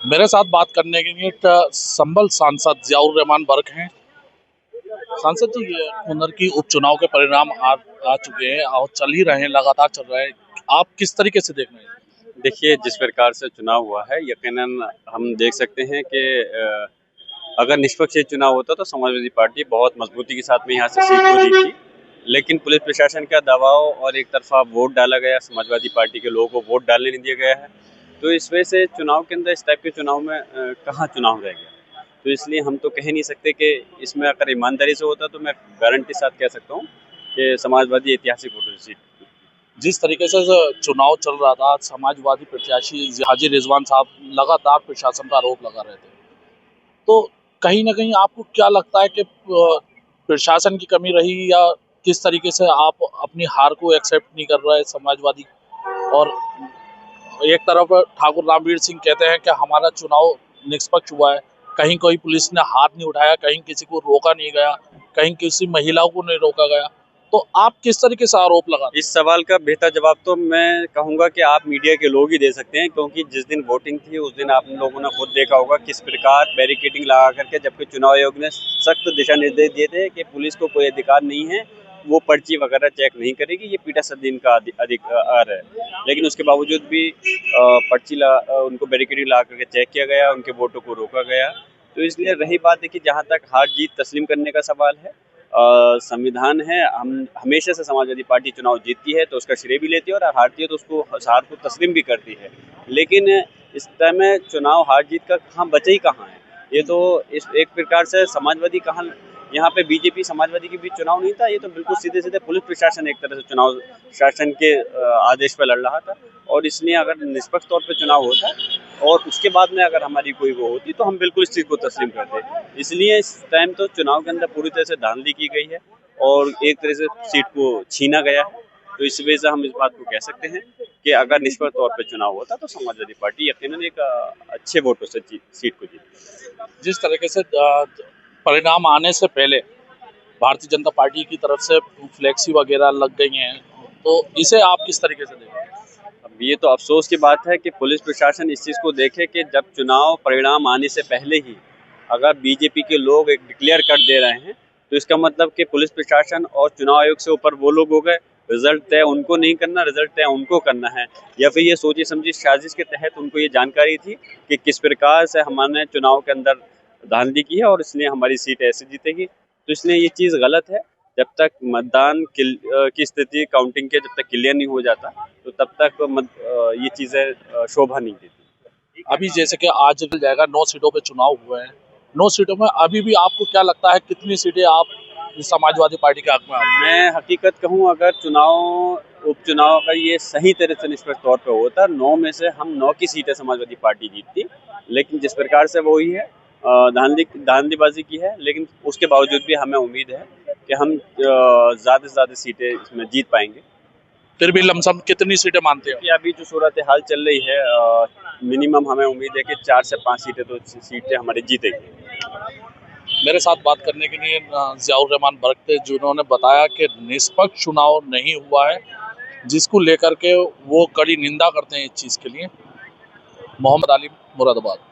मेरे साथ बात करने के लिए संभल सांसद जियाउर रहमान बर्क हैं। सांसद जी, ये हुनर की उपचुनाव के परिणाम आ चुके हैं और चल ही रहे हैं, लगातार चल रहे हैं। आप किस तरीके से देख रहे हैं? देखिए, जिस प्रकार से चुनाव हुआ है, यकीनन हम देख सकते हैं कि अगर निष्पक्ष ये चुनाव होता तो समाजवादी पार्टी बहुत मजबूती के साथ में यहाँ से सीट को जीतती। लेकिन पुलिस प्रशासन का दबाव और एक तरफा वोट डाला गया, समाजवादी पार्टी के लोगों को वोट डालने नहीं दिया गया है। तो इस वजह से चुनाव के अंदर, इस टाइप के चुनाव में कहाँ चुनाव रह गया। तो इसलिए हम तो कह नहीं सकते कि इसमें अगर ईमानदारी से होता तो मैं गारंटी के साथ कह सकता हूँ कि समाजवादी ऐतिहासिक वोटों से जीत। जिस तरीके से चुनाव चल रहा था, समाजवादी प्रत्याशी हाजी रिजवान साहब लगातार प्रशासन का आरोप लगा रहे थे, तो कहीं ना कहीं आपको क्या लगता है कि प्रशासन की कमी रही, या किस तरीके से आप अपनी हार को एक्सेप्ट नहीं कर रहे समाजवादी? और एक तरफ ठाकुर रामवीर सिंह कहते हैं कि हमारा चुनाव निष्पक्ष हुआ है, कहीं कोई पुलिस ने हाथ नहीं उठाया, कहीं किसी को रोका नहीं गया, कहीं किसी महिलाओं को नहीं रोका गया। तो आप किस तरीके से आरोप लगाते हैं? इस सवाल का बेहतर जवाब तो मैं कहूंगा कि आप मीडिया के लोग ही दे सकते हैं, क्योंकि जिस दिन वोटिंग थी उस दिन आप लोगों ने खुद देखा होगा किस प्रकार बैरिकेडिंग लगा करके, जबकि चुनाव आयोग ने सख्त दिशा निर्देश दिए थे कि पुलिस को कोई अधिकार नहीं है, वो पर्ची वगैरह चेक नहीं करेगी, ये पीठासीन का अधिकार है। लेकिन उसके बावजूद भी उनको बैरिकेडिंग लगा करके चेक किया गया, उनके वोटों को रोका गया। तो इसलिए रही बात, देखिए, जहाँ तक हार जीत तस्लीम करने का सवाल है, संविधान है, हम हमेशा से समाजवादी पार्टी चुनाव जीतती है तो उसका श्रेय भी लेती है, और हारती है तो उसको हार को तस्लीम भी करती है। लेकिन इस टाइम चुनाव हार जीत का कहाँ बचे ही कहाँ है। ये तो इस एक प्रकार से समाजवादी कहाँ, यहाँ पे बीजेपी समाजवादी के बीच चुनाव नहीं था, ये तो बिल्कुल सीधे सीधे पुलिस प्रशासन एक तरह से चुनाव शासन के आदेश पर लड़ रहा था। और इसलिए अगर निष्पक्ष तौर पे चुनाव होता और उसके बाद में अगर हमारी कोई वो होती तो हम बिल्कुल इस चीज़ को तस्लीम करते। इसलिए इस टाइम तो चुनाव के अंदर पूरी तरह से धांधली की गई है और एक तरह से सीट को छीना गया है। तो इस वजह से हम इस बात को कह सकते हैं कि अगर निष्पक्ष तौर पे चुनाव होता तो समाजवादी पार्टी यकीनन एक अच्छे वोटों से सीट को जीती। जिस तरीके से परिणाम आने से पहले भारतीय जनता पार्टी की तरफ से फ्लेक्सी वगैरह लग गई हैं, तो इसे आप किस तरीके से देखते हैं? अब ये तो अफसोस की बात है कि पुलिस प्रशासन इस चीज़ को देखे कि जब चुनाव परिणाम आने से पहले ही अगर बीजेपी के लोग एक डिक्लेयर कर दे रहे हैं, तो इसका मतलब कि पुलिस प्रशासन और चुनाव आयोग से ऊपर वो लोग हो गए। रिजल्ट तय उनको नहीं करना, रिजल्ट तय उनको करना है। या फिर ये सोची समझी साजिश के तहत उनको ये जानकारी थी कि किस प्रकार से हमने चुनाव के अंदर धांधली की है और इसलिए हमारी सीट ऐसे जीतेगी। तो इसलिए ये चीज़ गलत है। जब तक मतदान की स्थिति काउंटिंग के जब तक क्लियर नहीं हो जाता, तो तब तक ये चीज़ें शोभा नहीं देती। अभी जैसे कि आज चल जाएगा, 9 सीटों पे चुनाव हुए हैं, 9 सीटों में अभी भी आपको क्या लगता है कितनी सीटें आप समाजवादी पार्टी के हक में आएंगी? मैं हकीकत कहूँ, अगर उपचुनाव अगर ये सही तरह से निष्पक्ष तौर पे होता, 9 में से हम 9 की सीटें समाजवादी पार्टी जीतती। लेकिन जिस प्रकार से वो ही है, धांधलीबाजी की है, लेकिन उसके बावजूद भी हमें उम्मीद है कि हम ज़्यादा से ज़्यादा सीटें इसमें जीत पाएंगे। फिर भी लमसम कितनी सीटें मानते हो? कि अभी जो सूरत हाल चल रही है, मिनिमम हमें उम्मीद है कि 4 से 5 सीटें हमारी जीतेगी। मेरे साथ बात करने के लिए जियाउर रहमान बर्क थे, जिन्होंने बताया कि निष्पक्ष चुनाव नहीं हुआ है, जिसको लेकर के वो कड़ी निंदा करते हैं इस चीज़ के लिए। मोहम्मद आलिम, मुरादाबाद।